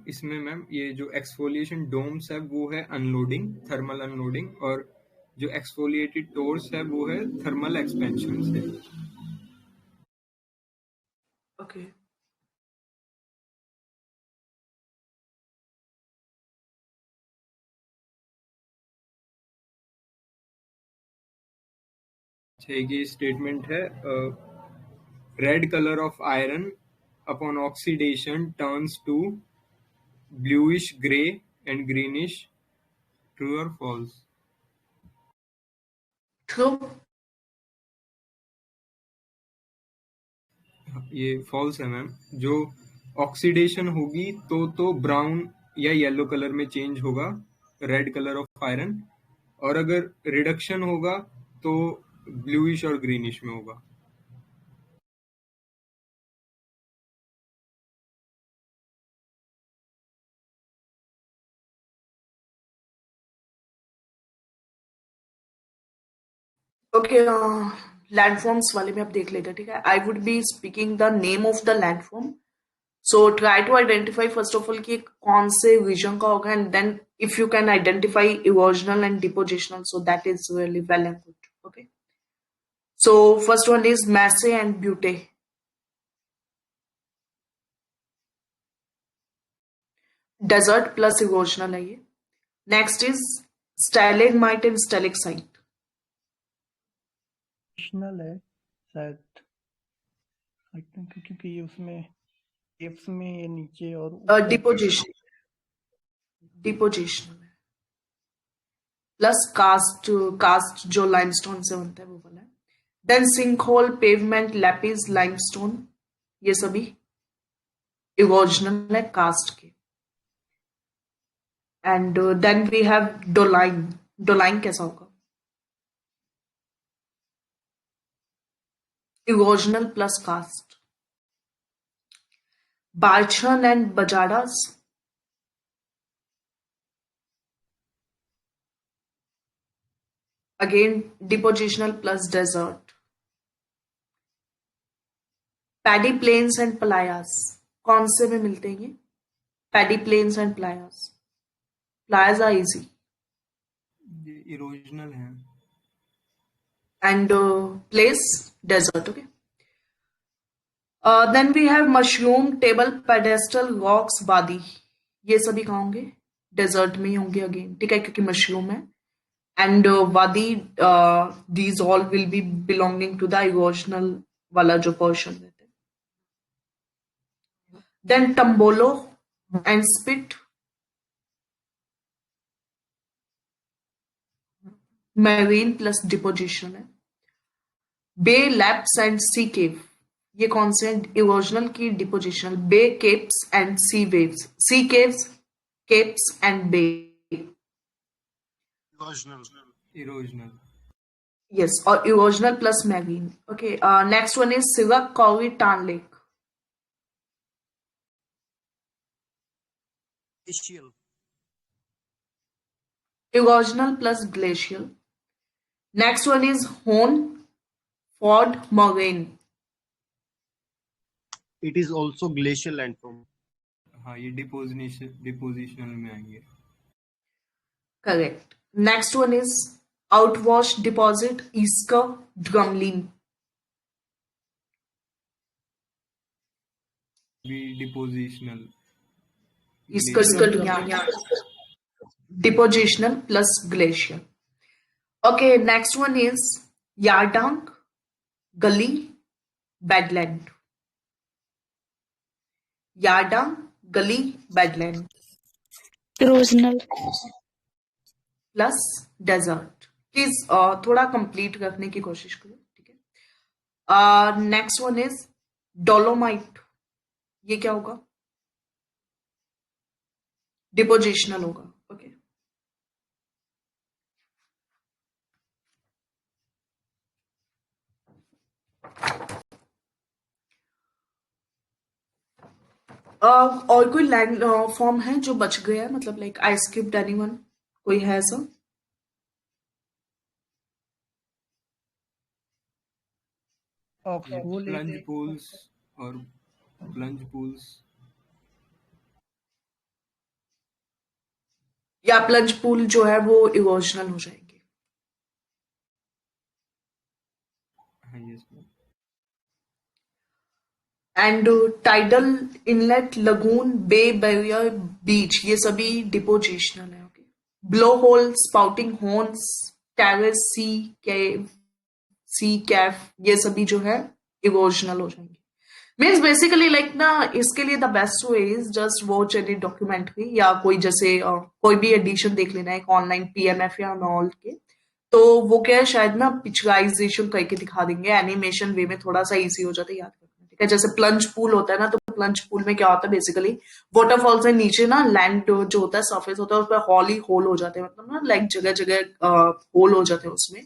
Speaker 3: इसमें मैम ये जो एक्सफोलिएशन डोम्स है वो है अनलोडिंग, थर्मल अनलोडिंग, और जो एक्सफोलिएटेड टोर्स है वो है थर्मल एक्सपेंशन से.
Speaker 1: ओके.
Speaker 3: अच्छा, एक ये स्टेटमेंट है, red color of iron upon oxidation turns to bluish gray and greenish. True or false?
Speaker 1: True.
Speaker 3: ये false है मैम. जो ऑक्सीडेशन होगी तो ब्राउन या येलो कलर में चेंज होगा, रेड कलर ऑफ आयरन, और अगर रिडक्शन होगा तो ब्लूइश और ग्रीनिश में होगा.
Speaker 1: ओके, लैंडफॉर्म्स वाले में आप देख लेते हैं, ठीक है. I would be speaking the name of the landform. So try to identify first of all कि कौन से रीजन का होगा, and then if you can identify erosional and depositional, so that is really well and good. Okay, so first one is mesa and butte. Desert plus erosional है ये. Next is stalagmite and stalactite.
Speaker 2: Depositional है शायद, I think, क्योंकि ये उसमें caves में ये नीचे और ऊपर
Speaker 1: डिपोजिशन, डिपोजिशनल है. प्लस कास्ट, कास्ट जो लाइमस्टोन से बनता है वो वाला है. Then sinkhole, pavement, lapies, limestone, ये सभी इरोजनल है कास्ट के. And then we have doline. Doline कैसा होगा? Erosional plus karst. Barchan and bajadas. Again depositional plus desert. Pediplains and playas. कौन से में मिलते हैं ये? Pediplains and playas. Playas are easy
Speaker 3: ये इरोजनल है.
Speaker 1: and place desert. Okay, then we have mushroom, table, pedestal, rocks, वादी. ये सभी कहाँ होंगे? डेजर्ट में ही होंगे अगेन, ठीक है, क्योंकि मशरूम है. एंड वादी, these all will be belonging to the erosional वाला जो portion रहते हैं. then टम्बोलो and spit. Marine plus deposition है. बे, लैप्स एंड सी केव, ये कौन से हैं? इरोजनल की depositional. Bay, capes and sea waves. Sea caves, capes and bay.
Speaker 3: Erosional.
Speaker 1: Yes, और erosional plus marine. Okay, next one is cirque, col, tarn lake. Erosional plus glacial. Next one is Hone, Ford, Moraine.
Speaker 4: It is also glacial landform.
Speaker 3: हाँ, ये depositional में आएंगे.
Speaker 1: Correct. Next one is Outwash, Deposit, Esker, Drumlin.
Speaker 3: भी depositional.
Speaker 1: Esker, yeah. Depositional plus glacial. Okay, next one is Yardang, Gully, Badland. Yardang, Gully, Badland.
Speaker 5: Erosional.
Speaker 1: Plus desert. Please थोड़ा complete रखने की कोशिश करो, ठीक है. Next one is dolomite. ये क्या होगा? डिपोजिशनल होगा. ओके, और कोई लैंड फॉर्म है जो बच गया है, मतलब लाइक आई स्किप्ड एनीवन? कोई है ऐसा?
Speaker 2: वो ले
Speaker 3: प्लंज
Speaker 2: ले।
Speaker 3: पूल्स और प्लंज पूल्स.
Speaker 1: या प्लंज पूल जो है वो इरोजनल हो जाएंगे.
Speaker 3: हाँ, yes ma'am.
Speaker 1: And tidal, inlet, lagoon, bay, barrier, beach, ये सभी डिपोजिशनल है. Okay, blowhole, spouting horns, terrace, sea cave, sea cliff, ये सभी जो है इमोशनल हो जाएंगे। मीन्स बेसिकली लाइक ना, इसके लिए the best way is just watch any documentary या कोई जैसे कोई भी एडिशन देख लेना एक ऑनलाइन पीएमएफ या ऑल के। तो वो क्या है, शायद ना पिक्चराइजेशन करके दिखा देंगे एनिमेशन वे में, थोड़ा सा इजी हो जाता है याद करना। ठीक है, जैसे प्लंज पूल होता है ना, तो प्लंज पूल में क्या होता है बेसिकली, वाटरफॉल से नीचे ना लैंड जो होता है सरफेस होता है, उसमें हॉल ही होल हो जाते हैं, मतलब ना लाइक जगह जगह होल हो जाते हैं उसमें।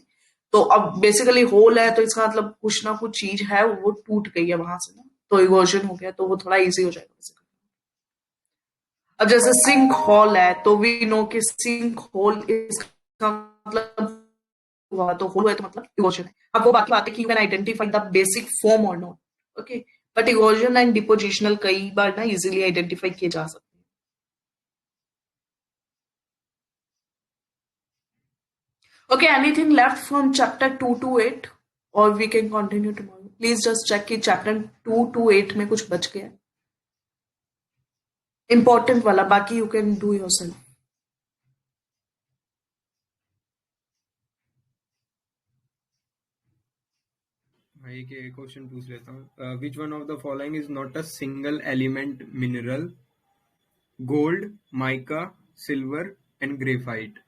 Speaker 1: तो अब बेसिकली होल है तो इसका मतलब कुछ ना कुछ चीज है वो टूट गई है वहां से ना, तो इवर्जन हो गया, तो वो थोड़ा इजी हो जाएगा basically। अब जैसे सिंक होल है तो वी नो कि सिंक होल इसका मतलब हुआ, तो होल है तो मतलब इवर्जन है। अब वो बाकी बात है कि you can identify the basic form और not. Okay, but eversion and depositional कई बार ना इजीली आइडेंटिफाई किए जा सकते हैं। Okay, anything left from chapter 2 to 8 और we can continue tomorrow. Please just check कि चैप्टर 2 to 8 में कुछ बच गया है इंपॉर्टेंट वाला, बाकी you can do your self.
Speaker 3: भाई के क्वेश्चन पूछ लेता हूँ। विच one of the following is not a single element mineral? Gold, mica, silver and graphite.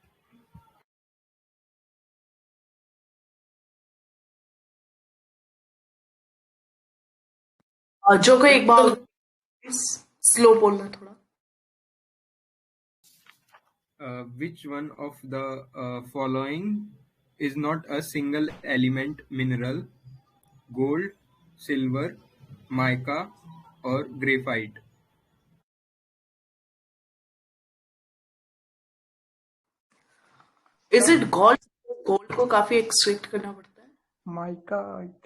Speaker 1: जो को एक बार स्लो बोलना थोड़ा।
Speaker 3: Which one of the following is not a single element mineral? Gold, silver, mica or graphite?
Speaker 1: Is it gold? Gold को काफी extract करना पड़ता है।
Speaker 2: Mica I think.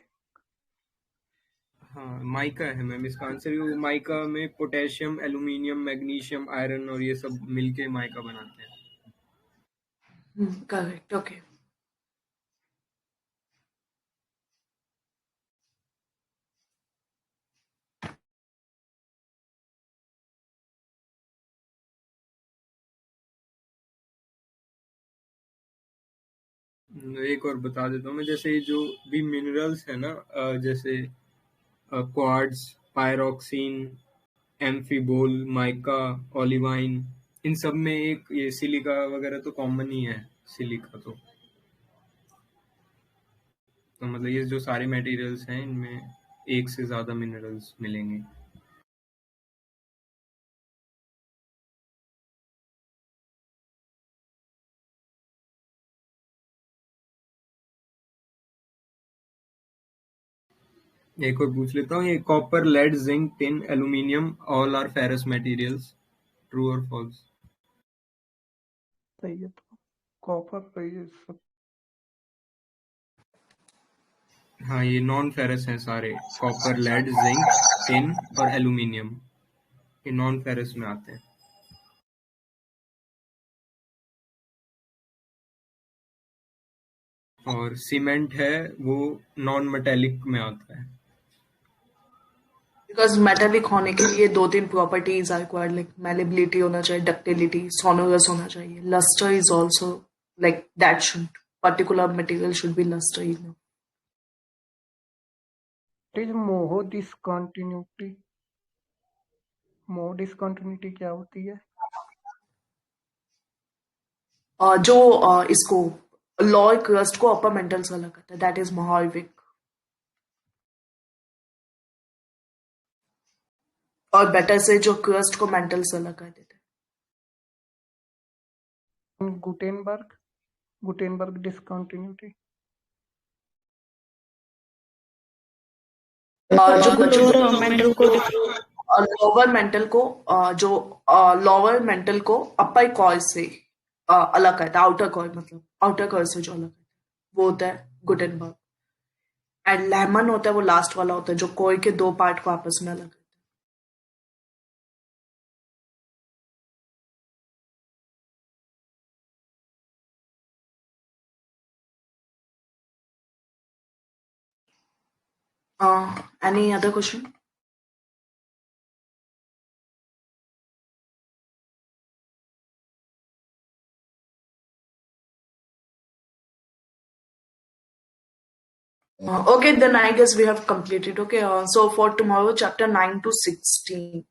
Speaker 3: हाँ, माइका है मैम इसका आंसर। वो माइका में पोटेशियम, एल्यूमिनियम, मैग्नीशियम, आयरन और ये सब मिलके माइका बनाते हैं।
Speaker 1: Correct, okay.
Speaker 3: एक और बता देता हूँ मैं, जैसे जो भी मिनरल्स है ना, जैसे quartz, pyroxene, amphibole, mica, olivine, इन सब में एक ये सिलिका वगैरह तो कॉमन ही है। सिलिका तो मतलब ये जो सारे मटेरियल्स हैं इनमें एक से ज्यादा मिनरल्स मिलेंगे। एक और पूछ लेता हूँ, ये copper, lead, zinc, tin, aluminium all are ferrous materials. True और फॉल्स?
Speaker 2: सही है, तो कॉपर सही है सब।
Speaker 3: हाँ, ये नॉन फेरस हैं सारे। कॉपर, लेड, जिंक, टिन और एल्यूमिनियम ये नॉन फेरस में आते हैं। और सीमेंट है वो नॉन मेटेलिक में आता है।
Speaker 1: बिकॉज मेटेलिक होने के लिए 2-3 properties are required, like malleability होना चाहिए, डक्टिलिटी, सोनोरस होना चाहिए, lustre is also like that should particular material should be lustre enough.
Speaker 2: It is Moho discontinuity. Moho discontinuity क्या होती है?
Speaker 1: जो इसको लॉ क्रस्ट को अपर मेंटल से अलग करता है, दैट इज महाविक। और बेटर से जो क्रस्ट को मेंटल से अलग कर देते
Speaker 2: गुटेनबर्ग गुटेनबर्ग डिसकंटिन्यूटी।
Speaker 1: हैं। जो
Speaker 5: लोअर मेंटल को
Speaker 1: लोअर मेंटल को जो लोअर मेंटल को अपर कॉर से अलग करता है, आउटर कॉर मतलब आउटर कॉर से जो अलग करता है वो होता है गुटेनबर्ग। एंड लेमन होता है वो लास्ट वाला होता है जो कोर के 2 पार्ट को आपस में अलग करता है। Any other question? Okay, then I guess we have completed. Okay, so for tomorrow, chapter 9 to 16.